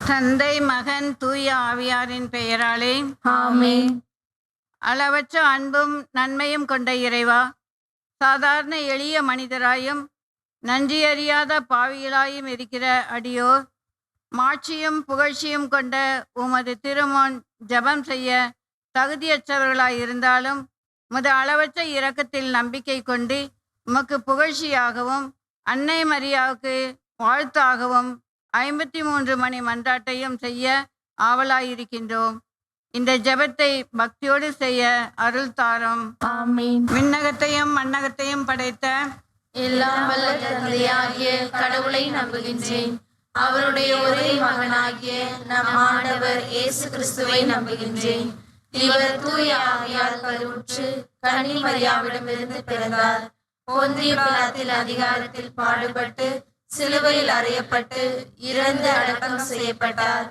தந்தை, மகன், தூய ஆவியாரின் பெயராலே ஆமென். அளவற்ற அன்பும் நன்மையும் கொண்ட இறைவா, சாதாரண எளிய மனிதராயும் நன்றியறியாத பாவிகளாயும் இருக்கிற அடியோர் மாட்சியும் புகழ்ச்சியும் கொண்ட உமது திருமுன் ஜெபம் செய்ய தகுதியற்றவர்களாய் இருந்தாலும் உமது அளவற்ற இரக்கத்தில் நம்பிக்கை கொண்டு உமக்கு புகழ்ச்சியாகவும் அன்னை மரியாவுக்கு வாழ்த்தாகவும் 53 மணி மன்றாட்டையும் செய்ய ஆவலாயிருக்கின்றோம். இந்த ஜெபத்தை பக்தியோடு செய்ய அருள் தாரும். ஆமென். விண்ணகத்தையும் மண்ணகத்தையும் படைத்த எல்லாம் வல்ல தந்தையாகிய கடவுளை நம்புகின்றேன். அவருடைய ஒரே மகனாகிய நம் ஆண்டவர் இயேசு கிறிஸ்துவை நம்புகின்றேன். இவர் தூய ஆவியால் கருவுற்று கன்னி மரியாவிடமிருந்து பிறந்தார். பொந்திய பிலாத்தின் அதிகாரத்தில் பாடுபட்டு சிலுவையில் அறையப்பட்டு இறந்து அடக்கம் செய்யப்பட்டார்.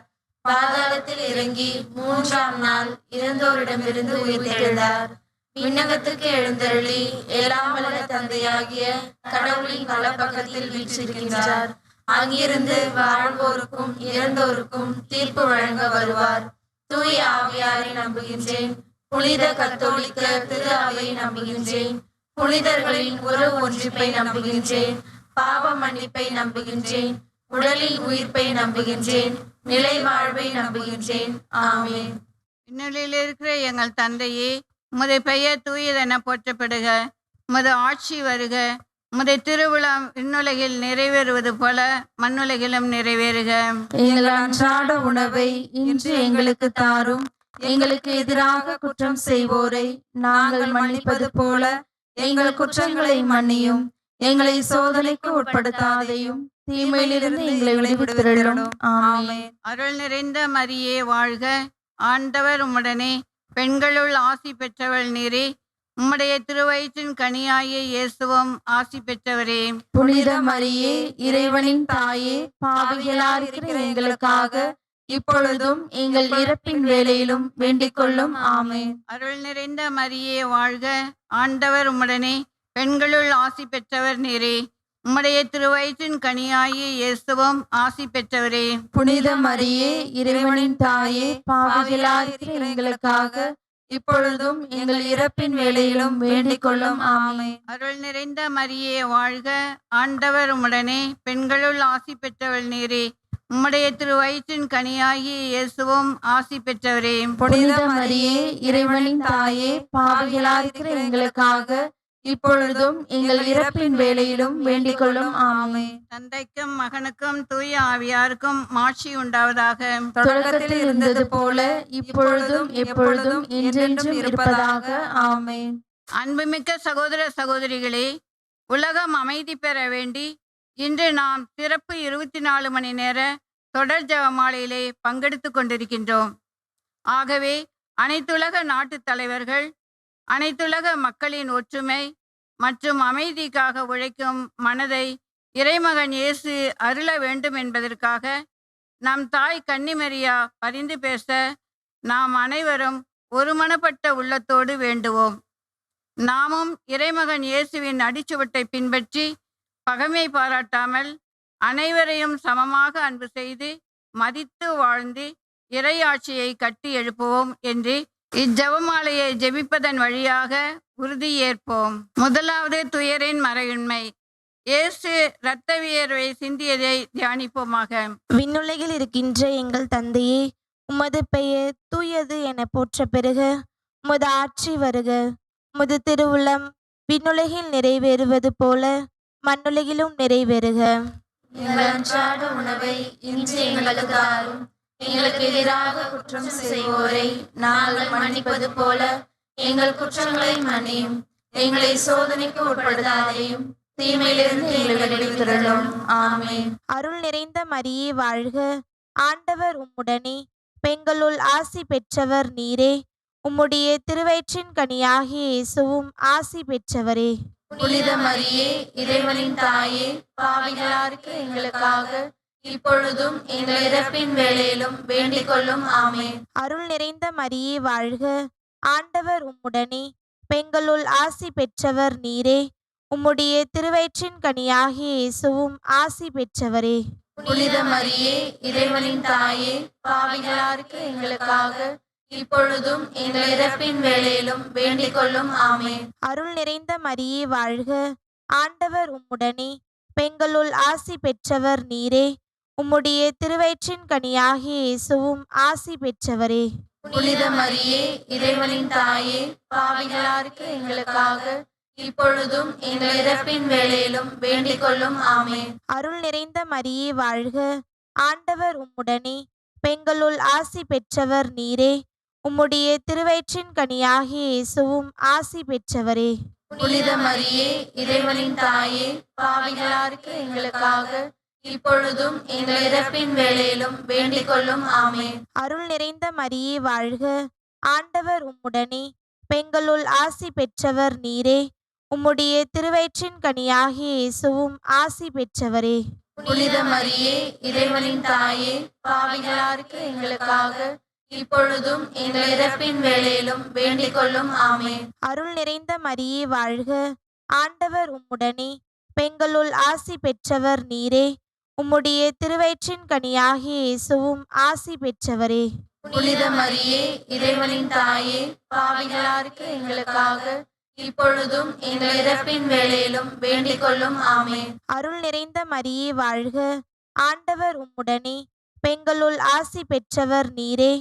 பாதாளத்தில் இறங்கி 3ஆம் நாள் இறந்தோரிடமிருந்து உயிர்த்தெழுந்தார். விண்ணகத்துக்கு எழுந்தருளி எல்லாம் வல்ல தந்தையாகிய கடவுளின் வலப்பக்கத்தில் வீற்றிருக்கின்றார். அங்கிருந்து வாழ்வோருக்கும் இறந்தோருக்கும் தீர்ப்பு வழங்க வருவார். தூய ஆவியாரை நம்புகின்றேன். புனித கத்தோலிக்க திரு அவையை நம்புகின்றேன். புனிதர்களின் உறவு ஒன்றிப்பை நம்புகின்றேன். பாவ மன்னிப்பை நம்புகின்றேன். உடலின் உயிர்ப்பை நம்புகின்றேன். நிலை வாழ்வை நம்புகின்றேன். ஆமென். விண்ணுலகில் இருக்கிற எங்கள் தந்தையே, உமது பெயர் தூயதென போற்றப்படுக. உமது ஆட்சி வருக. உமது திருவிழம் விண்ணுலகில் நிறைவேறுவது போல மண்ணுலகிலும் நிறைவேறுக. எங்கள் அன்றாட உணவை இன்று எங்களுக்கு தாரும். எங்களுக்கு எதிராக குற்றம் செய்வோரை நாங்கள் மன்னிப்பது போல எங்கள் குற்றங்களை மன்னியும். எங்களை சோதனைக்கு உட்படுத்தாதையும் தீமையிலிருந்து எங்களை விடுவித்தருளும். ஆமென். அருள் நிறைந்த மரியே வாழ்க. ஆண்டவர் உம்முடனே, பெண்களுள் ஆசி பெற்றவள் நீரே. உம்முடைய திருவயிற்றின் கனியாகிய இயேசுவும் ஆசி பெற்றவரே. புனித மரியே, இறைவனின் தாயே, பாவிகளாய் இருக்கிற எங்களுக்காக இப்பொழுதும் எங்கள் இறப்பின் வேளையிலும் வேண்டிக் கொள்ளும். ஆமென். அருள் நிறைந்த மரியே வாழ்க. ஆண்டவர் உம்முடனே, பெண்களுள் ஆசி பெற்றவர் நீரே. உம்முடைய திருவயிற்றின் கனியாகிய இயேசுவும் ஆசி பெற்றவரே. புனித மரியே, இறைவனின் தாயே, பாவிகளாய் இருக்கிற எங்களுக்காக இப்பொழுதும் எங்கள் இறப்பின் வேளையிலும் வேண்டிக் கொள்ளும். ஆமென். அருள் நிறைந்த மரியே வாழ்க. ஆண்டவர் உம்முடனே, பெண்களுள் ஆசி பெற்றவள் நீரே. உம்முடைய திருவயிற்றின் கனியாகிய இயேசுவும் ஆசி பெற்றவரே. புனித மரியே, இறைவனின் தாயே, பாவிகளாய் இருக்கிற எங்களுக்காக இப்பொழுதும் எங்கள் இறப்பின் வேளையிலும் வேண்டிக் கொள்ளும். ஆமென். தந்தைக்கும் மகனுக்கும் தூய ஆவியாருக்கும் மாட்சி உண்டாவதாக. தொடக்கத்தில் இருந்தது போல இப்பொழுதும் எப்பொழுதும் என்றென்றும் இருப்பதாக. ஆமென். அன்புமிக்க சகோதர சகோதரிகளே, உலகம் அமைதி பெற வேண்டி இன்று நாம் சிறப்பு 24 மணி நேர தொடர் ஜெபமாலையிலே பங்கெடுத்து கொண்டிருக்கின்றோம். ஆகவே அனைத்துலக நாட்டு தலைவர்கள், அனைத்துலக மக்களின் ஒற்றுமை மற்றும் அமைதிக்காக உழைக்கும் மனதை இறைமகன் இயேசு அருள வேண்டும் என்பதற்காக நம் தாய் கன்னிமரியா பரிந்து பேச நாம் அனைவரும் ஒருமனப்பட்ட உள்ளத்தோடு வேண்டுவோம். நாமும் இறைமகன் இயேசுவின் அடிச்சுவட்டை பின்பற்றி பகைமை பாராட்டாமல் அனைவரையும் சமமாக அன்பு செய்து மதித்து வாழ்ந்து இறையாட்சியை கட்டி எழுப்புவோம் என்று இஜெபமாலையை ஜெபிப்பதன் வழியாக உறுதியேற்போம். முதலாவது துயரின் மறையுண்மை. இயேசு இரத்த வியர்வை சிந்தியதை தியானிப்போமாக. விண்ணுலகில் இருக்கின்ற எங்கள் தந்தையே, உமது பெயர் தூயது என போற்ற பெறுக. உமது ஆட்சி வருக. உமது திருவுளம் விண்ணுலகில் நிறைவேறுவது போல மண்ணுலகிலும் நிறைவேறுக. எங்கள் அன்றாட உணவை இன்று எங்களுக்கு தாரும். எங்களுக்கு எதிராக குற்றம் செய்வோரை நாங்கள் மன்னிப்பது போல எங்கள் குற்றங்களை மன்னியும். எங்களை சோதனைக்கு உட்படுத்தாதையும் தீமையிலிருந்து எங்களை விடுவித்தருளும். ஆமென். அருள் நிறைந்த மரியே வாழ்க. ஆண்டவர் உம்முடனே, பெண்களுள் ஆசி பெற்றவர் நீரே. உம்முடைய திருவயிற்றின் கனியாகிய இயேசுவும் ஆசி பெற்றவரே. புனித மரியே, இறைவனின் தாயே, பாவிகளாருக்கு எங்களுக்காக இப்பொழுதும் எங்கள் இறப்பின் வேளையிலும் வேண்டிக் கொள்ளும். ஆமென். அருள் நிறைந்த மரியே வாழ்க. ஆண்டவர் உம்முடனே, பெண்களுள் ஆசி பெற்றவர் நீரே. உம்முடைய திருவயிற்றின் கனியாகிய இயேசுவும் ஆசி பெற்றவரே. புனித மரியே, இறைவனின் தாயே, பாவிகளா இருக்கிற எங்களுக்காக இப்பொழுதும் எங்கள் இறப்பின் வேளையிலும் வேண்டிக் கொள்ளும். ஆமென். அருள் நிறைந்த மரியே வாழ்க, ஆண்டவர் உம்முடனே, பெண்களுள் ஆசி பெற்றவர் நீரே. உம்முடைய திருவயிற்றின் கனியாகிய இயேசுவும் ஆசி பெற்றவரே. புனித மரியே, இறைவனின் தாயே, பாவிகளா இருக்கிற எங்களுக்காக இப்பொழுதும் எங்கள் இறப்பின் வேளையிலும் வேண்டிக் கொள்ளும். ஆமென். அருள் நிறைந்த மரியே வாழ்க, ஆண்டவர் உம்முடனே, பெண்களுள் ஆசி பெற்றவர் நீரே. உம்முடைய திருவயிற்றின் கனியாகிய இயேசுவும் ஆசி பெற்றவரே. புனித மரியே, இறைவனின் தாயே, பாவிகளா இருக்கிற எங்களுக்காக இப்பொழுதும் எங்கள் இறப்பின் வேளையிலும் வேண்டிக் கொள்ளும். ஆமென். அருள் நிறைந்த மரியே வாழ்க, ஆண்டவர் உம்முடனே, பெண்களுள் ஆசி பெற்றவர் நீரே. உம்முடைய திருவயிற்றின் கனியாகிய இயேசுவும் ஆசி பெற்றவரே. புனித மரியே, இறைவனின் தாயே, பாவிகளா இருக்கிற எங்களுக்காக இப்பொழுதும் எங்கள் இறப்பின் வேளையிலும் வேண்டிக் கொள்ளும். ஆமென். அருள் நிறைந்த மரியே வாழ்க, ஆண்டவர் உம்முடனே, பெண்களுள் ஆசி பெற்றவர் நீரே. உம்முடைய திருவயிற்றின் கனியாகிய இயேசுவும் ஆசி பெற்றவரே. புனித மரியே, இறைவனின் தாயே, பாவிகளா இருக்கிற எங்களுக்காக இப்பொழுதும் எங்கள் இறப்பின் வேளையிலும் வேண்டிக் கொள்ளும். ஆமென். அருள் நிறைந்த மரியே வாழ்க, ஆண்டவர் உம்முடனே, பெண்களுள் ஆசி பெற்றவர் நீரே.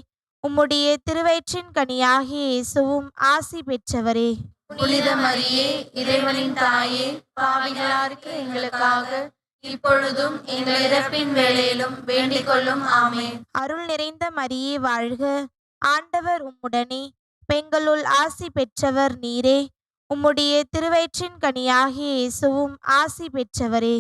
உம்முடைய திருவயிற்றின் கனியாகிய இயேசுவும் ஆசி பெற்றவரே. புனித மரியே, இறைவனின் தாயே, பாவிகளா இருக்கிற எங்களுக்காக இப்பொழுதும் எங்கள் இறப்பின் வேளையிலும் வேண்டிக் கொள்ளும். ஆமென். அருள் நிறைந்த மரியே வாழ்க, ஆண்டவர் உம்முடனே, பெண்களுள் ஆசி பெற்றவர் நீரே. உம்முடைய திருவயிற்றின் கனியாகிய இயேசுவும் ஆசி பெற்றவரே.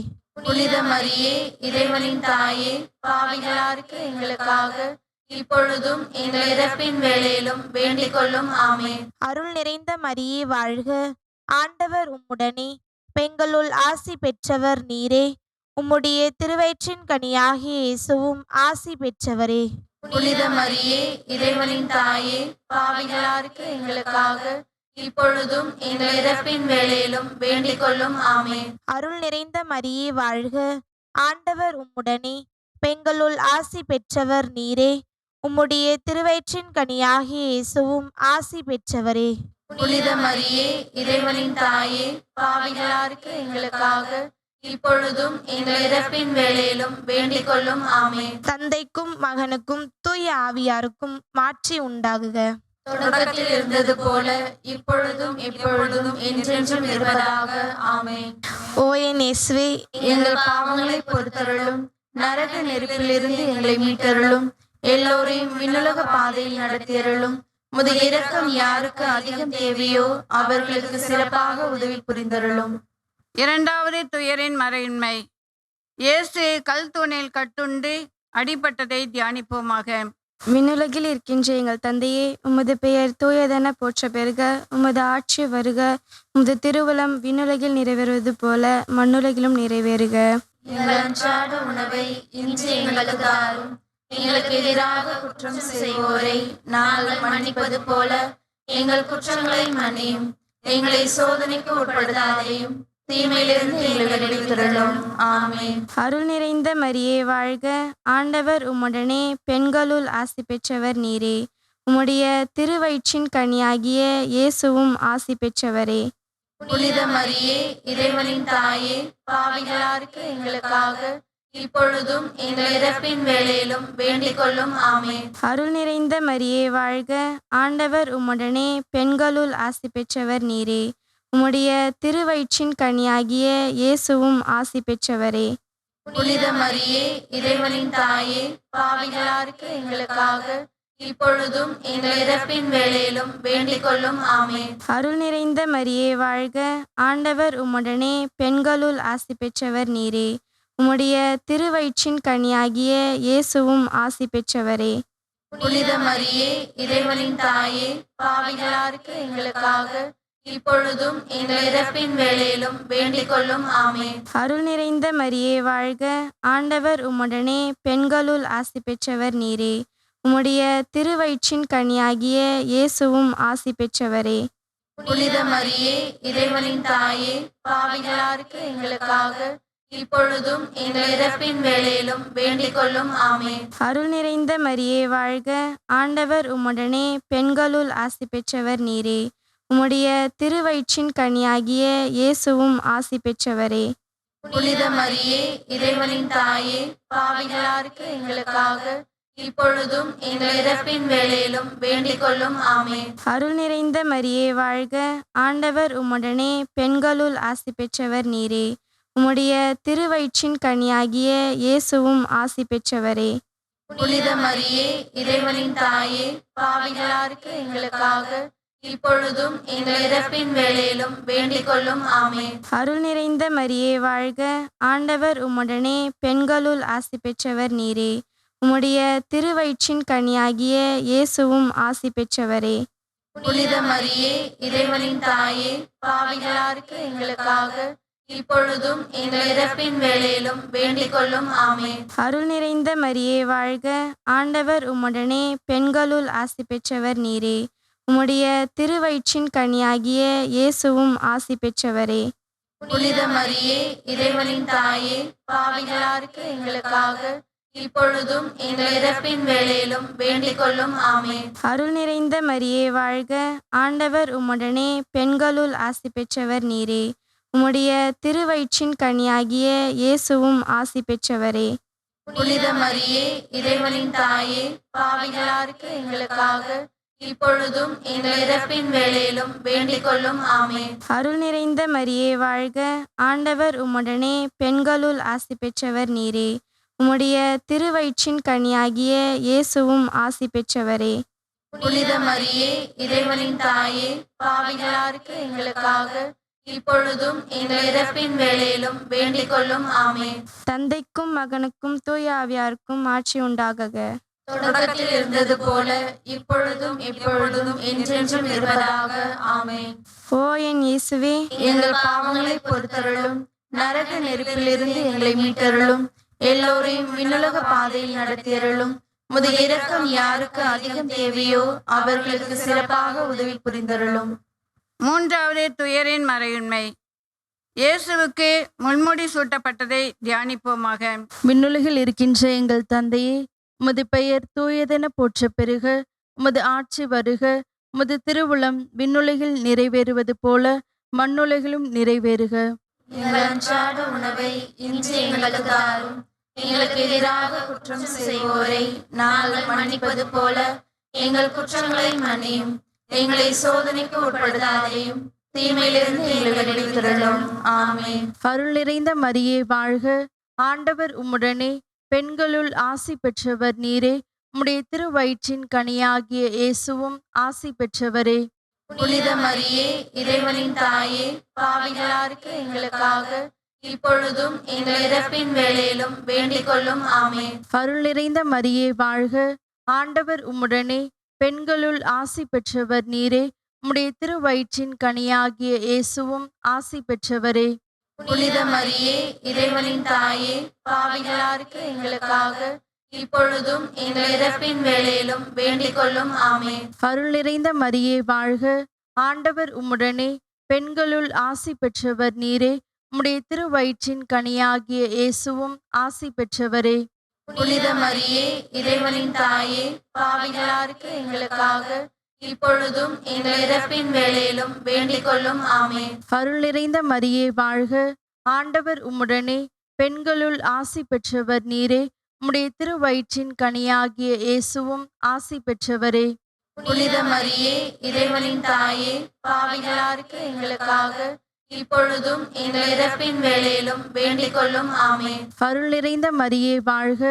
புனித மரியே, இறைவனின் தாயே, பாவிகளா இருக்கிற எங்களுக்காக இப்பொழுதும் எங்கள் இறப்பின் வேளையிலும் வேண்டிக் கொள்ளும். ஆமென். அருள் நிறைந்த மரியே வாழ்க, ஆண்டவர் உம்முடனே, பெண்களுள் ஆசி பெற்றவர் நீரே. உம்முடைய திருவயிற்றின் கனியாகிய இயேசுவும் ஆசி பெற்றவரே. புனித மரியே, இறைவனின் தாயே, பாவிகளா இருக்கிற எங்களுக்காக இப்பொழுதும் எங்கள் இறப்பின் வேளையிலும் வேண்டிக் கொள்ளும். ஆமென். அருள் நிறைந்த மரியே வாழ்க, ஆண்டவர் உம்முடனே, பெண்களுள் ஆசி பெற்றவர் நீரே. உம்முடைய திருவயிற்றின் கனியாகிய இயேசுவும் ஆசி பெற்றவரே. புனித மரியே, இறைவனின் தாயே, பாவிகளா இருக்கிற எங்களுக்காக இப்பொழுதும் எங்கள் இறப்பின் வேளையிலும் வேண்டிக் கொள்ளும். ஆமென். தந்தைக்கும் மகனுக்கும் தூய ஆவியாருக்கும் மாற்றி உண்டாகுக. தொடக்கத்தில் இருந்தது போல இப்பொழுதும் எப்பொழுதும் என்றென்றும் இருப்பதாக. ஆமென். ஓ என் இயேசுவே, எங்கள் பாவங்களை பொறுத்தருளும், நரக நெருப்பிலிருந்து எங்களை மீட்டருளும், எல்லோரையும் விண்ணுலக பாதையில் நடத்தியருளும். உமது இரக்கம் யாருக்கு அதிகம் தேவையோ அவர்களுக்கு சிறப்பாக உதவி புரிந்தருளும். இரண்டாவது துயரின் மறையின்மை. இயேசு கல் தூணில் கட்டுண்டு அடிபட்டதை தியானிப்போமாக. விண்ணுலகில் இருக்கின்ற எங்கள் தந்தையே, உமது பெயர் தூயதென போற்ற பெறுக. உமது ஆட்சி வருக. உமது திருவுளம் விண்ணுலகில் நிறைவேறுவது போல மண்ணுலகிலும் நிறைவேறுக. எங்கள் அன்றாட உணவை இன்று எங்களுக்கு தாரும். எங்களுக்கு எதிராக குற்றம் செய்வோரை நாங்கள் மன்னிப்பது போல எங்கள் குற்றங்களை மன்னியும். எங்களை சோதனைக்கு உட்படுத்தாதையும், தீமையிலிருந்து எங்களை விடுவித்தருளும். ஆமென். அருள் நிறைந்த மரியே வாழ்க, ஆண்டவர் உம்முடனே, பெண்களுள் ஆசி பெற்றவர் நீரே. உம்முடைய திருவயிற்றின் கனியாகிய இயேசுவும் ஆசி பெற்றவரே. புனித மரியே, இறைவனின் தாயே, பாவிகளா இருக்கிற எங்களுக்காக இப்பொழுதும் எங்கள் இறப்பின் வேளையிலும் வேண்டிக் கொள்ளும். ஆமென். அருள் நிறைந்த மரியே வாழ்க, ஆண்டவர் உம்முடனே, பெண்களுள் ஆசி பெற்றவர் நீரே. உம்முடைய திருவயிற்றின் கனியாகிய இயேசுவும் ஆசி பெற்றவரே. புனித மரியே, இறைவனின் தாயே, பாவிகளா இருக்கிற எங்களுக்காக இப்பொழுதும் எங்கள் இறப்பின் வேளையிலும் வேண்டிக் கொள்ளும். ஆமென். அருள் நிறைந்த மரியே வாழ்க, ஆண்டவர் உம்முடனே, பெண்களுள் ஆசி பெற்றவர் நீரே. உம்முடைய திருவயிற்றின் கனியாகிய இயேசுவும் ஆசி பெற்றவரே. புனித மரியே, இறைவனின் தாயே, பாவிகளா இருக்கிற எங்களுக்காக இப்பொழுதும் எங்கள் இறப்பின் வேளையிலும் வேண்டிக் கொள்ளும். ஆமென். அருள் நிறைந்த மரியே வாழ்க, ஆண்டவர் உம்முடனே, பெண்களுள் ஆசி பெற்றவர் நீரே. உம்முடைய திருவயிற்றின் கனியாகிய இயேசுவும் ஆசி பெற்றவரே. புனித மரியே, இறைவனின் தாயே, பாவிகளா இருக்கிற எங்களுக்காக இப்பொழுதும் எங்கள் இறப்பின் வேளையிலும் வேண்டிக் கொள்ளும். ஆமென். அருள் நிறைந்த மரியே வாழ்க, ஆண்டவர் உம்முடனே, பெண்களுள் ஆசி பெற்றவர் நீரே. உம்முடைய திருவயிற்றின் கனியாகிய இயேசுவும் ஆசி பெற்றவரே. புனித மரியே, இறைவனின் தாயே, பாவிகளாருக்கு எங்களுக்காக இப்பொழுதும் எங்கள் இறப்பின் வேளையிலும் வேண்டிக் கொள்ளும். ஆமென். அருள் நிறைந்த மரியே வாழ்க, ஆண்டவர் உம்முடனே, பெண்களுள் ஆசி பெற்றவர் நீரே. உம்முடைய திருவயிற்றின் கனியாகிய இயேசுவும் ஆசி பெற்றவரே. புனித மரியே, இறைவனின் தாயே, பாவிகளாருக்கு எங்களுக்காக இப்பொழுதும் எங்கள் இறப்பின் வேளையிலும் வேண்டிக் கொள்ளும். ஆமென். அருள் நிறைந்த மரியே வாழ்க, ஆண்டவர் உம்முடனே, பெண்களுள் ஆசி பெற்றவர் நீரே. உம்முடைய திருவயிற்றின் கனியாகிய இயேசுவும் ஆசி பெற்றவரே. புனித மரியே, இறைவனின் தாயே, பாவிகளாருக்கு எங்களுக்காக இப்பொழுதும் எங்கள் இறப்பின் வேளையிலும் வேண்டிக் கொள்ளும். ஆமென். அருள் நிறைந்த மரியே வாழ்க, ஆண்டவர் உம்முடனே, பெண்களுள் ஆசி பெற்றவர் நீரே. உம்முடைய திருவயிற்றின் கனியாகிய இயேசுவும் ஆசி பெற்றவரே. புனித மரியே, இறைவனின் தாயே, பாவிகளாருக்கு எங்களுக்காக இப்பொழுதும் எங்கள் இறப்பின் வேளையிலும் வேண்டிக் கொள்ளும். ஆமென். அருள் நிறைந்த மரியே வாழ்க, ஆண்டவர் உம்முடனே, பெண்களுள் ஆசி பெற்றவர் நீரே. உம்முடைய திருவயிற்றின் கனியாகிய இயேசுவும் ஆசி பெற்றவரே. புனித மரியே, இறைவனின் தாயே, பாவிகளாருக்கு எங்களுக்காக இப்பொழுதும் எங்கள் இறப்பின் வேளையிலும் வேண்டிக் கொள்ளும். ஆமென். அருள் நிறைந்த மரியே வாழ்க, ஆண்டவர் உம்முடனே, பெண்களுள் ஆசி பெற்றவர் நீரே. உம்முடைய திருவயிற்றின் கனியாகிய இயேசுவும் ஆசி பெற்றவரே. புனித மரியே, இறைவனின் தாயே, பாவிகளாருக்கு எங்களுக்காக இப்பொழுதும் எங்கள் இறப்பின் வேளையிலும் வேண்டிக் கொள்ளும். ஆமென். தந்தைக்கும் மகனுக்கும் தூய ஆவியாருக்கும் ஆட்சி உண்டாகுக. தொடக்கத்தில் இருந்தது போல இப்பொழுதும் எப்பொழுதும் என்றென்றும் இருப்பதாக. ஆமென். ஓ என் இயேசுவே, எங்கள் பாவங்களை பொறுத்தருளும், நரக நெருப்பிலிருந்து எங்களை மீட்டருளும், எல்லோரையும் விண்ணுலக பாதையில் நடத்தியருளும். உமது இரக்கம் யாருக்கு அதிகம் தேவையோ அவர்களுக்கு சிறப்பாக உதவி புரிந்தருளும். மூன்றாவது துயரின் மறையுண்மை. இயேசுவுக்கு முள்முடி சூட்டப்பட்டதை தியானிப்போமாக. விண்ணுலகில் இருக்கின்ற எங்கள் தந்தையே, உமது பெயர் தூயதென போற்றப் பெறுக. உமது ஆட்சி வருக. உமது திருவுளம் விண்ணுலகில் நிறைவேறுவது போல மண்ணுலகிலும் நிறைவேறுக. எங்கள் அன்றாட உணவை இன்று எங்களுக்கு தாரும். எங்களுக்கு எதிராக குற்றம் செய்வோரை நாங்கள் மன்னிப்பது போல எங்கள் குற்றங்களை மன்னியும். எங்களை சோதனைக்கு உட்படுத்தாதையும் தீமையிலிருந்து எங்களை விடுவித்தருளும். ஆமென். அருள் நிறைந்த மரியே வாழ்க, ஆண்டவர் உம்முடனே, பெண்களுள் ஆசி பெற்றவர் நீரே. உம்முடைய திருவயிற்றின் கனியாகிய இயேசுவும் ஆசி பெற்றவரே. புனித மரியே, இறைவனின் தாயே, பாவிகளாருக்கு எங்களுக்காக இப்பொழுதும் எங்கள் இறப்பின் வேளையிலும் வேண்டிக் கொள்ளும். ஆமென். அருள் நிறைந்த மரியே வாழ்க, ஆண்டவர் உம்முடனே, பெண்களுள் ஆசி பெற்றவர் நீரே. உம்முடைய திருவயிற்றின் கனியாகிய இயேசுவும் ஆசி பெற்றவரே. புனித மரியே, இறைவனின் தாயே, பாவிகளாருக்கு எங்களுக்காக இப்பொழுதும் எங்கள் இறப்பின் வேளையிலும் வேண்டிக் கொள்ளும். ஆமென். அருள் நிறைந்த மரியே வாழ்க, ஆண்டவர் உம்முடனே, பெண்களுள் ஆசி பெற்றவர் நீரே. உம்முடைய திருவயிற்றின் கனியாகிய இயேசுவும் ஆசி பெற்றவரே. புனித மரியே, இறைவனின் தாயே, பாவிகளாருக்கு எங்களுக்காக இப்பொழுதும் எங்கள் இறப்பின் வேளையிலும் வேண்டிக் கொள்ளும். ஆமென். அருள் நிறைந்த மரியே வாழ்க, ஆண்டவர் உம்முடனே, பெண்களுள் ஆசி பெற்றவர் நீரே. உம்முடைய திருவயிற்றின் கனியாகிய இயேசுவும் ஆசி பெற்றவரே. புனித மரியே, இறைவனின் தாயே, பாவிகளாருக்கு எங்களுக்காக இப்பொழுதும் எங்கள் இறப்பின் வேளையிலும் வேண்டிக் கொள்ளும். ஆமென். அருள் நிறைந்த மரியே வாழ்க,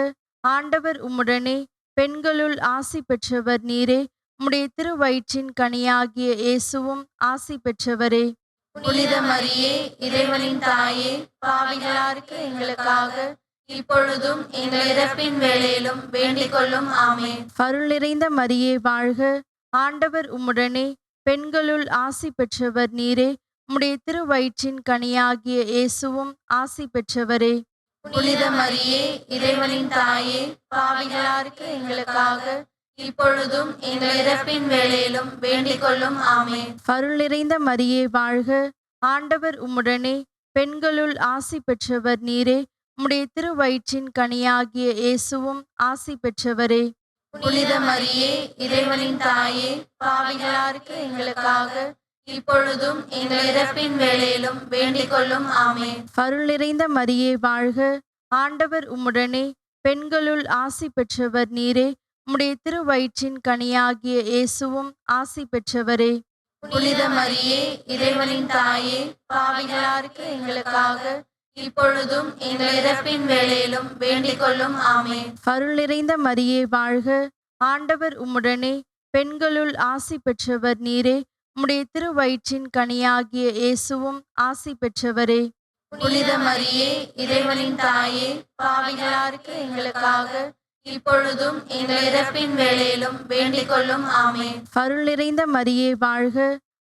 ஆண்டவர் உம்முடனே, பெண்களுள் ஆசி பெற்றவர் நீரே. உம்முடைய திருவயிற்றின் கனியாகிய இயேசுவும் ஆசி பெற்றவரே. புனித மரியே, இறைவனின் தாயே, பாவிகளாருக்கு எங்களுக்காக இப்பொழுதும் எங்கள் இறப்பின் வேளையிலும் வேண்டிக் கொள்ளும். ஆமென். அருள் நிறைந்த மரியே வாழ்க, ஆண்டவர் உம்முடனே, பெண்களுள் ஆசி பெற்றவர் நீரே. உம்முடைய திருவயிற்றின் கனியாகிய இயேசுவும் ஆசி பெற்றவரே. புனித மரியே, இறைவனின் தாயே, பாவிகளாருக்கு எங்களுக்காக இப்பொழுதும் எங்கள் இறப்பின் வேளையிலும் வேண்டிக் கொள்ளும். ஆமென். அருள் நிறைந்த மரியே வாழ்க, ஆண்டவர் உம்முடனே, பெண்களுள் ஆசி பெற்றவர் நீரே. உம்முடைய திருவயிற்றின் கனியாகிய இயேசுவும் ஆசி பெற்றவரே. புனித மரியே, இறைவனின் தாயே, பாவிகளாருக்கு எங்களுக்காக இப்பொழுதும் எங்கள் இறப்பின் வேளையிலும் வேண்டிக் கொள்ளும். ஆமென். அருள் நிறைந்த மரியே வாழ்க. ஆண்டவர் உம்முடனே. பெண்களுள் ஆசி பெற்றவர் நீரே. உம்முடைய திருவயிற்றின் கனியாகிய இயேசுவும் ஆசி பெற்றவரே. புனித மரியே, இறைவனின் தாயே, பாவிகளாருக்கு எங்களுக்காக இப்பொழுதும் எங்கள் இறப்பின் வேளையிலும் வேண்டிக் கொள்ளும். ஆமென். அருள் நிறைந்த மரியே வாழ்க. ஆண்டவர் உம்முடனே. பெண்களுள் ஆசி பெற்றவர் நீரே. உம்முடைய திருவயிற்றின் கனியாகிய இயேசுவும் ஆசி பெற்றவரே. புனித மரியே, இறைவனின் தாயே, பாவிகளாருக்கு எங்களுக்காக இப்பொழுதும் எங்கள் இறப்பின் வேளையிலும் வேண்டிக் கொள்ளும். ஆமென். அருள் நிறைந்த மரியே வாழ்க.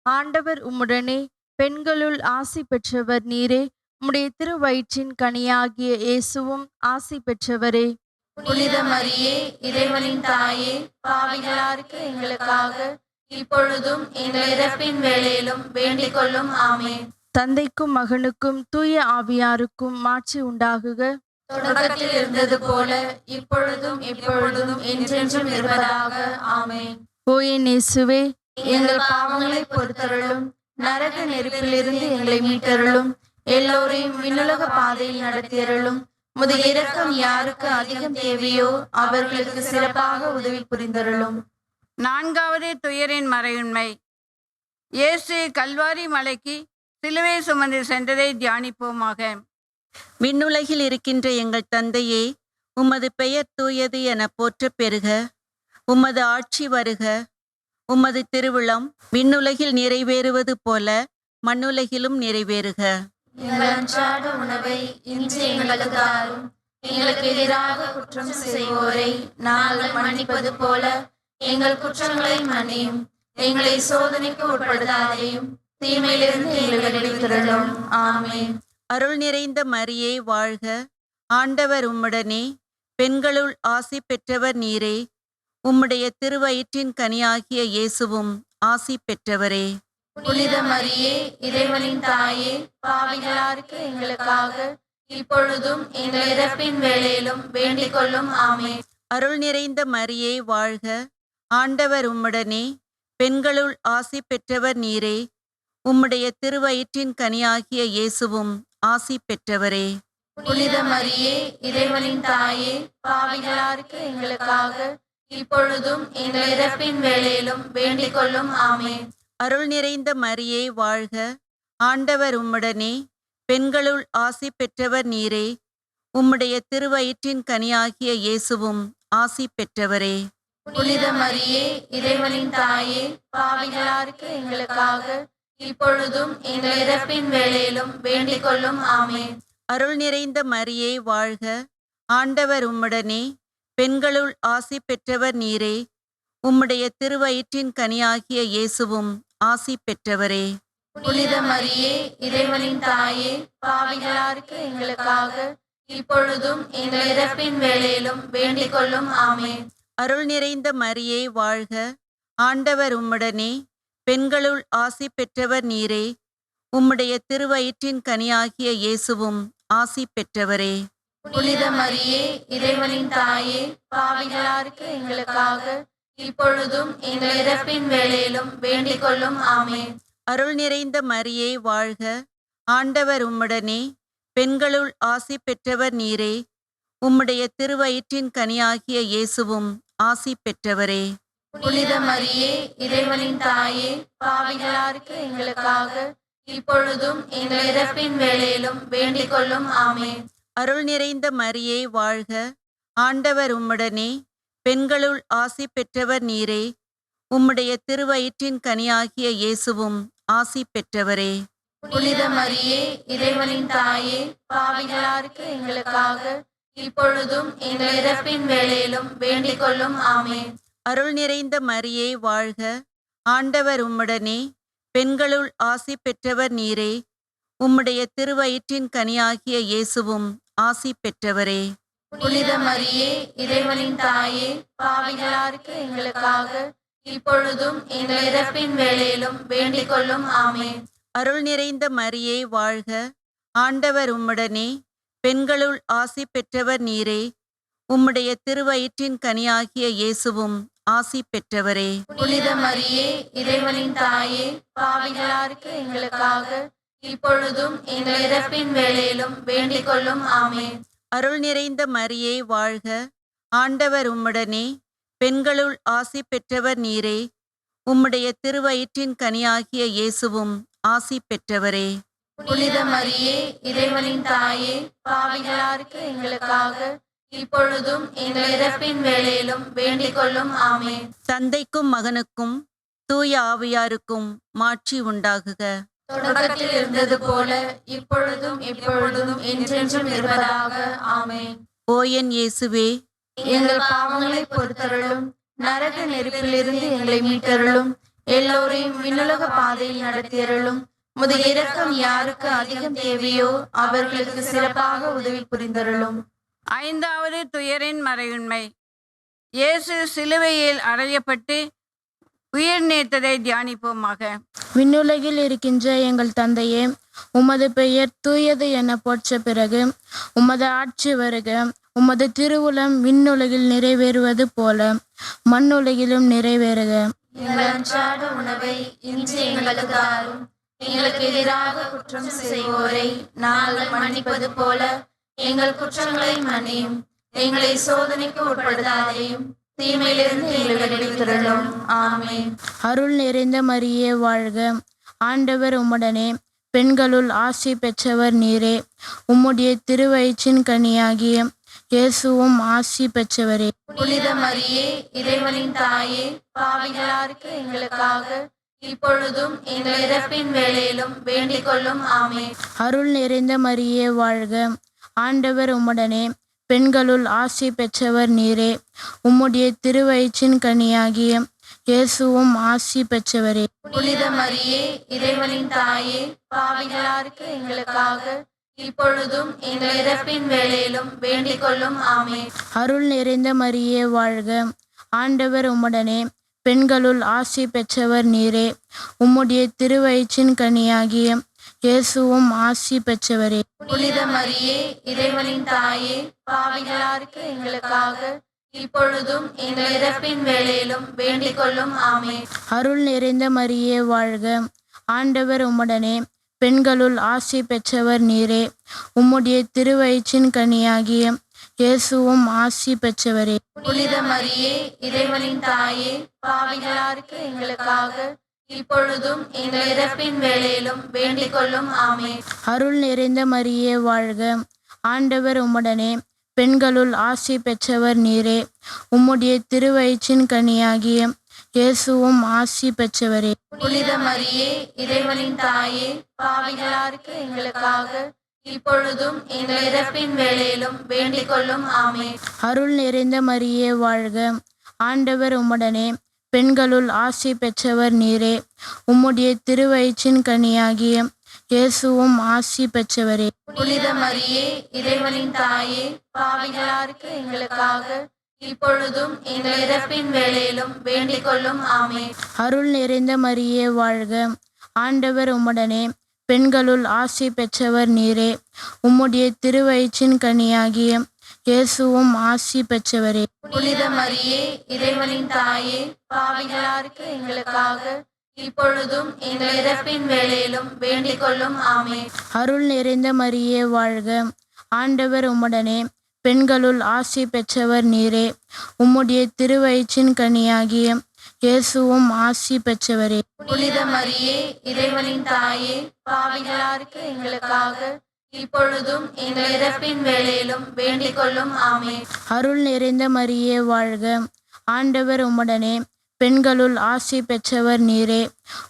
ஆண்டவர் உம்முடனே. பெண்களுள் ஆசி பெற்றவர் நீரே. உம்முடைய திருவயிற்றின் கனியாகிய இயேசுவும் ஆசி பெற்றவரே. புனித மரியே, இறைவனின் தாயே, பாவிகளாருக்கு எங்களுக்காக இப்பொழுதும் எங்கள் இறப்பின் வேளையிலும் வேண்டிக் கொள்ளும். ஆமென். தந்தைக்கும் மகனுக்கும் தூய ஆவியாருக்கும் மாட்சி உண்டாகுக. தொடக்கத்தில் இருந்தது போல இப்பொழுதும் எப்பொழுதும் என்றென்றும் இருப்பதாக. ஆமென். ஓ என் இயேசுவே, எங்கள் பாவங்களை பொறுத்தருளும், நரக நெருப்பிலிருந்து எங்களை மீட்டருளும், எல்லோரையும் விண்ணுலக பாதையில் நடத்தியருளும். உமது இரக்கம் யாருக்கு அதிகம் தேவையோ அவர்களுக்கு சிறப்பாக உதவி புரிந்தருளும். நான்காவது துயரின் மறையுண்மை. இயேசு கல்வாரி மலைக்கு சிலுவை சுமந்து சென்றதை தியானிப்போமாக. விண்ணுலகில் இருக்கின்ற எங்கள் தந்தையே, உமது பெயர் தூயது என போற்றப் பெறுக. உமது ஆட்சி வருக. உமது திருவிழம் விண்ணுலகில் நிறைவேறுவது போல மண்ணுலகிலும் நிறைவேறுக. எங்கள் அன்றாட உணவை இன்று எங்களுக்கு தாரும். எங்களுக்கு எதிராக குற்றம் செய்வோரை நாங்கள் மன்னிப்பது போல எங்கள் குற்றங்களை மன்னியும். எங்களை சோதனைக்கு உட்படுத்தாதையும் தீமையிலிருந்து எங்களை விடுவித்தருளும். ஆமென். அருள் நிறைந்த மரியே வாழ்க. ஆண்டவர் உம்முடனே. பெண்களுள் ஆசி பெற்றவர் நீரே. உம்முடைய திருவயிற்றின் கனியாகிய இயேசுவும் ஆசி பெற்றவரே. புனித மரியே, இறைவனின் தாயே, பாவிகளாருக்கு எங்களுக்காக இப்பொழுதும் எங்கள் இறப்பின் வேளையிலும் வேண்டிக் கொள்ளும். ஆமென். அருள் நிறைந்த மரியே வாழ்க. ஆண்டவர் உம்முடனே. பெண்களுள் ஆசி பெற்றவர் நீரே. உம்முடைய திருவயிற்றின் கனியாகிய இயேசுவும் ஆசி பெற்றவரே. புனித மரியே, இறைவனின் தாயே, பாவிகளாருக்கு எங்களுக்காக இப்பொழுதும் எங்கள் இறப்பின் வேளையிலும் வேண்டிக் கொள்ளும். ஆமென். அருள் நிறைந்த மரியே வாழ்க. ஆண்டவர் உம்முடனே. பெண்களுள் ஆசி பெற்றவர் நீரே. உம்முடைய திருவயிற்றின் கனியாகிய இயேசுவும் ஆசி பெற்றவரே. புனித மரியே, இறைவனின் தாயே, பாவிகளாருக்கு எங்களுக்காக இப்பொழுதும் எங்கள் இறப்பின் வேளையிலும் வேண்டிக் கொள்ளும். ஆமென். அருள் நிறைந்த மரியே வாழ்க. ஆண்டவர் உம்முடனே. பெண்களுள் ஆசி பெற்றவர் நீரே. உம்முடைய திருவயிற்றின் கனியாகிய இயேசுவும் ஆசி பெற்றவரே. புனித மரியே, இறைவனின் தாயே, பாவிகளாருக்கு எங்களுக்காக இப்பொழுதும் எங்கள் இறப்பின் வேளையிலும் வேண்டிக் கொள்ளும். ஆமென். அருள் நிறைந்த மரியே வாழ்க. ஆண்டவர் உம்முடனே. பெண்களுள் ஆசி பெற்றவர் நீரே. உம்முடைய திருவயிற்றின் கனியாகிய இயேசுவும் ஆசி பெற்றவரே. புனித மரியே, இறைவனின் தாயே, பாவிகளாருக்கு எங்களுக்காக இப்பொழுதும் எங்கள் இறப்பின் வேளையிலும் வேண்டிக் கொள்ளும். ஆமென். அருள் நிறைந்த மரியே வாழ்க. ஆண்டவர் உம்முடனே. பெண்களுள் ஆசி பெற்றவர் நீரே. உம்முடைய திருவயிற்றின் கனியாகிய இயேசுவும் ஆசி பெற்றவரே. புனித மரியே, இறைவனின் தாயே, பாவிகளாருக்கு எங்களுக்காக இப்பொழுதும் எங்கள் இறப்பின் வேளையிலும் வேண்டிக் கொள்ளும். ஆமென். அருள் நிறைந்த மரியே வாழ்க. ஆண்டவர் உம்முடனே. பெண்களுள் ஆசி பெற்றவர் நீரே. உம்முடைய திருவயிற்றின் கனியாகிய இயேசுவும் ஆசி பெற்றவரே. புனித மரியே, இறைவனின் தாயே, பாவிகளாருக்கு எங்களுக்காக இப்பொழுதும் எங்கள் இறப்பின் வேளையிலும் வேண்டிக் கொள்ளும். ஆமென். அருள் நிறைந்த மரியே வாழ்க. ஆண்டவர் உம்முடனே. பெண்களுள் ஆசி பெற்றவர் நீரே. உம்முடைய திருவயிற்றின் கனியாகிய இயேசுவும் ஆசி பெற்றவரே. புனித மரியே, இறைவனின் தாயே, பாவிகளாருக்கு எங்களுக்காக இப்பொழுதும் எங்கள் இறப்பின் வேளையிலும் வேண்டிக் கொள்ளும். ஆமென். அருள் நிறைந்த மரியே வாழ்க. ஆண்டவர் உம்முடனே, பெண்களுள் ஆசி பெற்றவர் நீரே. உம்முடைய திருவயிற்றின் கனியாகிய இயேசுவும் ஆசி பெற்றவரே. புனித மரியே, இறைவனின் தாயே, பாவிகளாருக்கு எங்களுக்காக இப்பொழுதும் எங்கள் இறப்பின் வேளையிலும் வேண்டிக் கொள்ளும். ஆமென். அருள் நிறைந்த மரியே வாழ்க. ஆண்டவர் உம்முடனே, பெண்களுள் ஆசி பெற்றவர் நீரே. உம்முடைய திருவயிற்றின் கனியாகிய இயேசுவும் ஆசி பெற்றவரே. புனித மரியே, இறைவனின் தாயே, பாவிகளாருக்கு எங்களுக்காக இப்பொழுதும் எங்கள் இறப்பின் வேளையிலும் வேண்டிக் கொள்ளும். ஆமென். தந்தைக்கும் மகனுக்கும் தூய ஆவியாருக்கும் மாட்சி உண்டாகுக. தொடக்கத்தில் இருந்தது போல இப்பொழுதும் எப்பொழுதும் என்றென்றும் இருப்பதாக. ஆமென். ஓ என் இயேசுவே, எங்கள் பாவங்களை பொறுத்தருளும், நரக நெருப்பிலிருந்து எங்களை மீட்டருளும், எல்லோரையும் விண்ணுலக பாதையில் நடத்தியருளும். முது இரக்கம் யாருக்கு அதிகம் தேவையோ அவர்களுக்கு சிறப்பாக உதவி புரிந்தருளும். ஐந்தாவது துயரின் மறையுண்மை. இயேசு சிலுவையில் அறையப்பட்டு உயிர் நீத்ததை தியானிப்போமாக. விண்ணுலகில் இருக்கின்ற எங்கள் தந்தையே, உமது பெயர் தூயது என போற்ற பிறகு உமது ஆட்சி வருக. உமது திருவுளம் விண்ணுலகில் நிறைவேறுவது போல மண்ணுலகிலும் நிறைவேறுக. எங்கள் அன்றாட உணவை இன்று எங்களுக்கு தாரும். எங்களுக்கு எதிராக குற்றம் செய்வோரை நாங்கள் மன்னிப்பது போல எங்கள் குற்றங்களை மன்னியும். எங்களை சோதனைக்கு உட்படுத்தாதையும் தீமையிலிருந்து எங்களை விடுவித்தருளும். ஆமென். அருள் நிறைந்த மரியே வாழ்க. ஆண்டவர் உம்முடனே, பெண்களுள் ஆசி பெற்றவர் நீரே. உம்முடைய திருவயிற்றின் கனியாகிய இயேசுவும் ஆசி பெற்றவரே. புனித மரியே, இறைவனின் தாயே, பாவிகளாருக்கு எங்களுக்காக இப்பொழுதும் எங்கள் இறப்பின் வேளையிலும் வேண்டிக் கொள்ளும். ஆமென். அருள் நிறைந்த மரியே வாழ்க. ஆண்டவர் உம்முடனே, பெண்களுள் ஆசி பெற்றவர் நீரே. உம்முடைய திருவயிற்றின் கனியாகிய இயேசுவும் ஆசி பெற்றவரே. புனித மரியே, இறைவனின் தாயே, பாவிகளாருக்கு எங்களுக்காக இப்பொழுதும் எங்கள் இறப்பின் வேளையிலும் வேண்டிக் கொள்ளும். ஆமென். அருள் நிறைந்த மரியே வாழ்க. ஆண்டவர் உம்முடனே, பெண்களுள் ஆசி பெற்றவர் நீரே. உம்முடைய திருவயிற்றின் கனியாகிய இயேசுவும் ஆசி பெற்றவரே. புனித மரியே, இறைவனின் தாயே, பாவிகளாருக்கு எங்களுக்காக இப்பொழுதும் எங்கள் இறப்பின் வேளையிலும் வேண்டிக் கொள்ளும். ஆமென். அருள் நிறைந்த மரியே வாழ்க. ஆண்டவர் உம்முடனே, பெண்களுள் ஆசி பெற்றவர் நீரே. உம்முடைய திருவயிற்றின் கனியாகிய இயேசுவும் ஆசி பெற்றவரே. புனித மரியே, இறைவனின் தாயே, பாவிகளாருக்கு எங்களுக்காக இப்பொழுதும் எங்கள் இறப்பின் வேளையிலும் வேண்டிக் கொள்ளும். ஆமென். அருள் நிறைந்த மரியே வாழ்க. ஆண்டவர் உம்முடனே, பெண்களுள் ஆசி பெற்றவர் நீரே. உம்முடைய திருவயிற்றின் கனியாகிய இயேசுவும் ஆசி பெற்றவரே. புனித மரியே, இறைவனின் தாயே, பாவிகளாருக்கு எங்களுக்காக இப்பொழுதும் எங்கள் இறப்பின் வேளையிலும் வேண்டிக் கொள்ளும். ஆமென். அருள் நிறைந்த மரியே வாழ்க. ஆண்டவர் உம்முடனே, பெண்களுள் ஆசி பெற்றவர் நீரே. உம்முடைய திருவயிற்றின் கனியாகிய இயேசுவும் ஆசி பெற்றவரே. புனித மரியே, இறைவனின் தாயே, பாவிகளாருக்கு எங்களுக்காக இப்பொழுதும் எங்கள் இறப்பின் வேளையிலும் வேண்டிக் கொள்ளும். ஆமென். அருள் நிறைந்த மரியே வாழ்க. ஆண்டவர் உம்முடனே, பெண்களுள் ஆசி பெற்றவர் நீரே. உம்முடைய திருவயிற்றின் கனியாகிய இயேசுவும் ஆசி பெற்றவரே. புனித மரியே, இறைவனின் தாயே, பாவிகளாருக்கு எங்களுக்காக இப்பொழுதும் எங்கள் இறப்பின் வேளையிலும் வேண்டிக் கொள்ளும். ஆமென். அருள் நிறைந்த மரியே வாழ்க. ஆண்டவர் உம்முடனே, பெண்களுள் ஆசி பெற்றவர் நீரே. உம்முடைய திருவயிற்றின் கனியாகிய இயேசுவும் ஆசி பெற்றவரே. புனித மரியே, இறைவனின் தாயே, பாவிகளாருக்கு எங்களுக்காக இப்பொழுதும் எங்கள் இறப்பின் வேளையிலும் வேண்டிக் கொள்ளும். ஆமென். அருள் நிறைந்த மரியே வாழ்க. ஆண்டவர் உம்முடனே, பெண்களுள் ஆசி பெற்றவர் நீரே.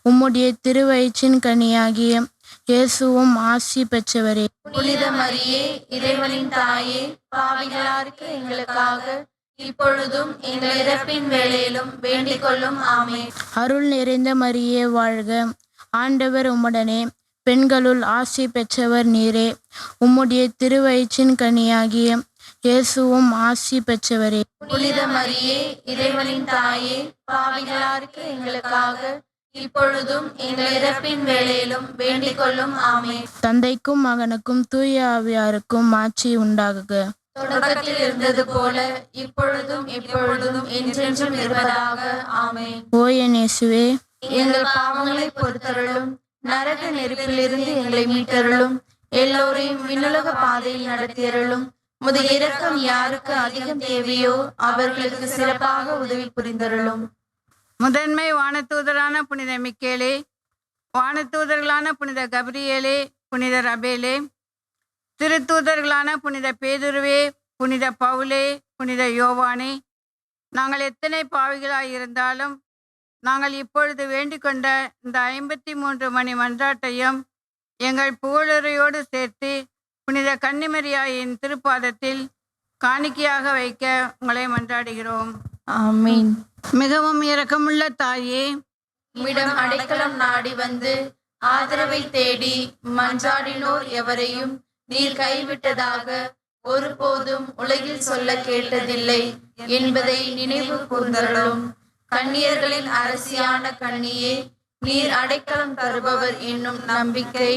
உம்முடைய திருவயிற்றின் கனியாகிய இயேசுவும் ஆசி பெற்றவரே. புனித மரியே, இறைவனின் தாயே, பாவிகளாருக்கு எங்களுக்காக இப்பொழுதும் எங்கள் இறப்பின் வேளையிலும் வேண்டிக் கொள்ளும். ஆமென். அருள் நிறைந்த மரியே வாழ்க. ஆண்டவர் உம்முடனே, பெண்களுள் ஆசி பெற்றவர் நீரே. உம்முடைய திருவயிற்றின் கனியாகிய இயேசுவும் ஆசி பெற்றவரே. புனித மரியே, இறைவனின் தாயே, பாவிகளாருக்கு எங்களுக்காக இப்பொழுதும் எங்கள் இறப்பின் வேளையிலும் வேண்டிக் கொள்ளும். ஆமென். தந்தைக்கும் மகனுக்கும் தூய ஆவியாருக்கும் மாட்சி உண்டாகுக. தொடக்கத்தில் இருந்தது போல இப்பொழுதும் எப்பொழுதும் என்றென்றும் இருப்பதாக. ஆமென். ஓ என் இயேசுவே, எங்கள் பாவங்களை பொறுத்தருளும், நரக நெருப்பிலிருந்து எங்களை மீட்டருளும், எல்லோரையும் விண்ணுலக பாதையில் நடத்தியருளும். உமது இரக்கம் யாருக்கு அதிகம் தேவையோ அவர்களுக்கு சிறப்பாக உதவி புரிந்தருளும். முதன்மை வானதூதரான புனித மிக்கேலே, வானதூதர்களான புனித கபிரியேலே, புனித ரபேலே, திருத்தூதர்களான புனித பேதுருவே, புனித பவுலே, புனித யோவானே, நாங்கள் எத்தனை பாவிகளாய் இருந்தாலும் நாங்கள் இப்பொழுது வேண்டிக் கொண்ட இந்த 53 மணி மன்றாட்டையும் எங்கள் புகழுரையோடு சேர்த்து புனித கன்னிமரியாயின் திருப்பாதத்தில் காணிக்கையாக வைக்க உங்களை மன்றாடுகிறோம். ஆமீன். மிகவும் இரக்கமுள்ள தாயே, உம்மிடம் அடைக்கலம் நாடி வந்து ஆதரவை தேடி மன்றாடினோர் எவரையும் நீர் கைவிட்டதாக ஒருபோதும் உலகில் சொல்ல கேட்டதில்லை என்பதை நினைவு கூர்ந்தருளும். கன்னியர்களின் அரசியான கன்னியே, நீர் அடைக்கலம் தருபவர் என்னும் நம்பிக்கை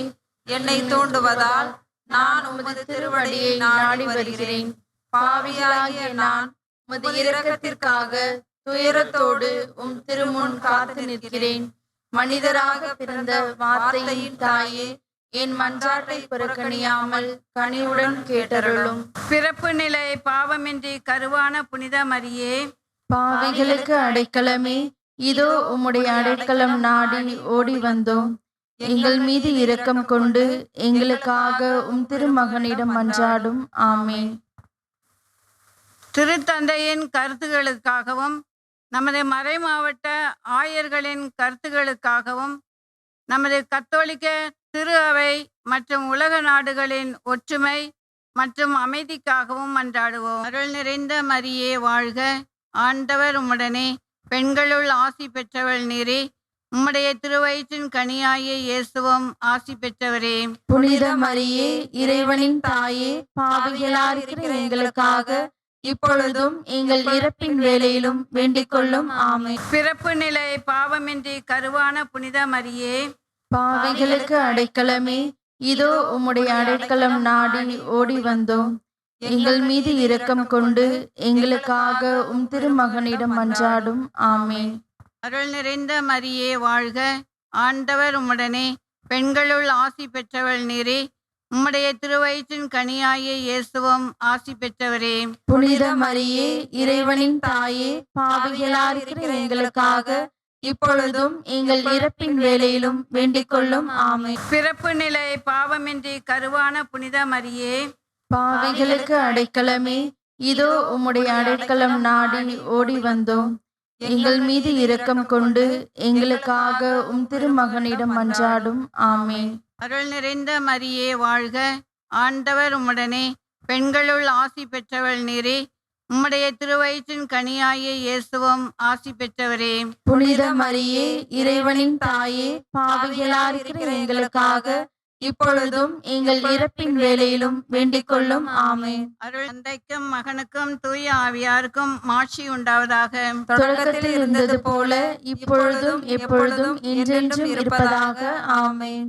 என்னை தூண்டுவதால் நான் உமது திருவடியை நாடி வருகிறேன். பாவியாகிய நான் உமது இரக்கத்திற்காக துயரத்தோடு உம் திருமுன் காத்து நிற்கிறேன். மனிதராக பிறந்த வார்த்தையின் தாயே, என் மன்றாட்டை புறக்கணியாமல் கனிவுடன் கேட்டருளும். பிறப்பு நிலை பாவமின்றி கருவான புனித மரியே, பாவிகளுக்கு அடைக்கலமே, இதோ உம்முடைய அடைக்கலம் நாடி ஓடி வந்தோம். எங்கள் மீது இரக்கம் கொண்டு எங்களுக்காக உம் திருமகனிடம் மன்றாடும். ஆமேன். திருத்தந்தையின் கருத்துகளுக்காகவும் நமது மறைமாவட்ட ஆயர்களின் கருத்துகளுக்காகவும் நமது கத்தோலிக்க திரு அவை மற்றும் உலக நாடுகளின் ஒற்றுமை மற்றும் அமைதிக்காகவும் மன்றாடுவோம். அருள் நிறைந்த மரியே வாழ்க, ஆண்டவர் உம்முடனே, பெண்களுள் ஆசி பெற்றவள் நீரே, உம்முடைய திருவயிற்றின் கனியாகிய இயேசுவும் ஆசி பெற்றவரே. புனித மரியே, இறைவனின் தாயே, பாவிகளாயிருக்கிற எங்களுக்காக இப்பொழுதும் எங்கள் இறப்பின் வேளையிலும் வேண்டிக் கொள்ளும். ஆமென். பிறப்பு நிலை பாவமின்றி கருவான புனித மரியே, பாவிகளுக்கு அடைக்கலமே, இதோ உம்முடைய அடைக்கலம் நாடி ஓடி வந்தோம். எங்கள் மீது இரக்கம் கொண்டு எங்களுக்காக உம் திருமகனிடம் மன்றாடும். ஆமேன். அருள் நிறைந்த மரியே வாழ்க, ஆண்டவர் உம்முடனே, பெண்களுள் ஆசி பெற்றவள் நீரே, உம்முடைய திருவயிற்றின் கனியாகிய இயேசுவும் ஆசி பெற்றவரே. புனித மரியே, இறைவனின் தாயே, பாவிகளாயிருக்கிற எங்களுக்காக இப்பொழுதும் எங்கள் இறப்பின் வேளையிலும் வேண்டிக் கொள்ளும். ஆமென். பிறப்பு நிலை பாவமின்றி கருவான புனித மரியே, பாவிகளுக்கு அடைக்கலமே, இதோ உம்முடைய அடைக்கலம் நாடி ஓடி வந்தோம். எங்கள் மீது இரக்கம் கொண்டு எங்களுக்காக உம் திருமகனிடம் மன்றாடும். ஆமேன். அருள் நிறைந்த மரியே வாழ்க, ஆண்டவர் உம்முடனே, பெண்களுள் ஆசி பெற்றவள் நீரே, உம்முடைய திருவயிற்றின் கனியாகிய இயேசுவும் ஆசி பெற்றவரே. புனித மரியே, இறைவனின் தாயே, பாவிகளாயிருக்கிற எங்களுக்காக இப்பொழுதும் எங்கள் இறப்பின் வேளையிலும் வேண்டிக் கொள்ளும். ஆமென். அருள் தந்தைக்கும் மகனுக்கும் தூய ஆவியாருக்கும் மாட்சி உண்டாவதாக. தொடக்கத்தில் இருந்தது போல இப்பொழுதும் எப்பொழுதும் என்றென்றும் இருப்பதாக. ஆமென்.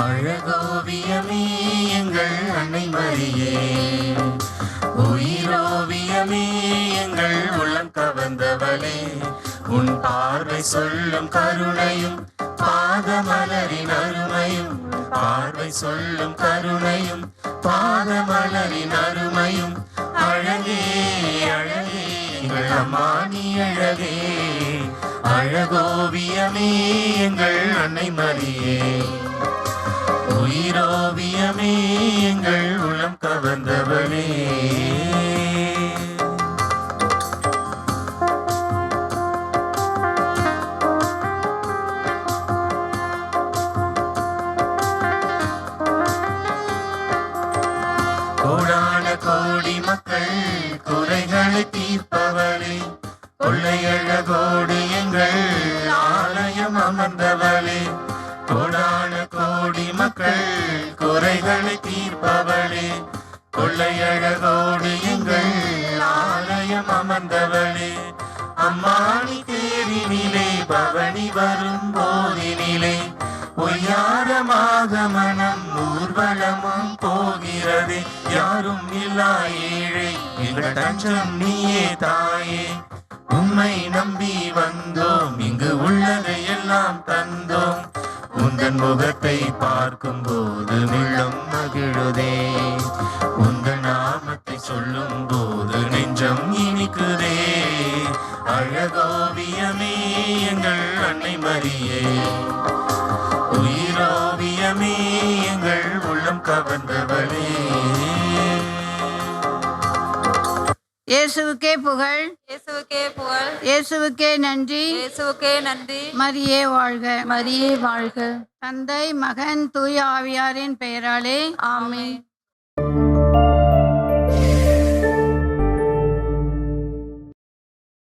அழகோவியமே எங்கள் அன்னை மரியே, உயிரோவியமே எங்கள் உள்ளம் கவர்ந்தவளே, உன் பார்வை சொல்லும் கருணையும் பாதமலரின் அருமையும், பார்வை சொல்லும் கருணையும் பாதமலரின் அருமையும், அழகே அழகே எங்கள் அம்மா நீ அழகே, அழகோவியமே எங்கள் அன்னை மரியே, உயிரோவியமே எங்கள் உளம் கவர்ந்தவளே. கோடான கோடி கொள்ளையழகோடு எங்கள் ஆலயம் அமர்ந்தவளே, கோடான கோடி மக்கள் குறைகளை தீர்ப்பவளே, கொள்ளையழகோடு எங்கள் ஆலயம் அமர்ந்தவளே, அம்மானி தேரினிலே பவனி வரும் போதினிலே பொய்யாரமாக மனம் ஊர்வலமும் போகிறது. யாரும் இல்லா ஏழை எங்கள் தஞ்சம் நீயே தாயே, உம்மை நம்பி வந்தோம், இங்கு உள்ளதை எல்லாம் தந்தோம். உந்தன் முகத்தை பார்க்கும் போது உள்ளம் மகிழுதே, உந்தன் நாமத்தை சொல்லும் போது நெஞ்சம் இனிக்குதே. அழகோவியமே எங்கள் அன்னை மரியே, உயிரோவியமே எங்கள் உள்ளம் கவர்ந்தவளே. இயேசுவுக்கே புகழ், இயேசுவுக்கே புகழ், இயேசுவுக்கே நன்றி, இயேசுவுக்கே நன்றி. மரியே வாழ்க. மரியே வாழ்க. தந்தை, மகன், தூய ஆவியாரின் பெயராலே ஆமென்.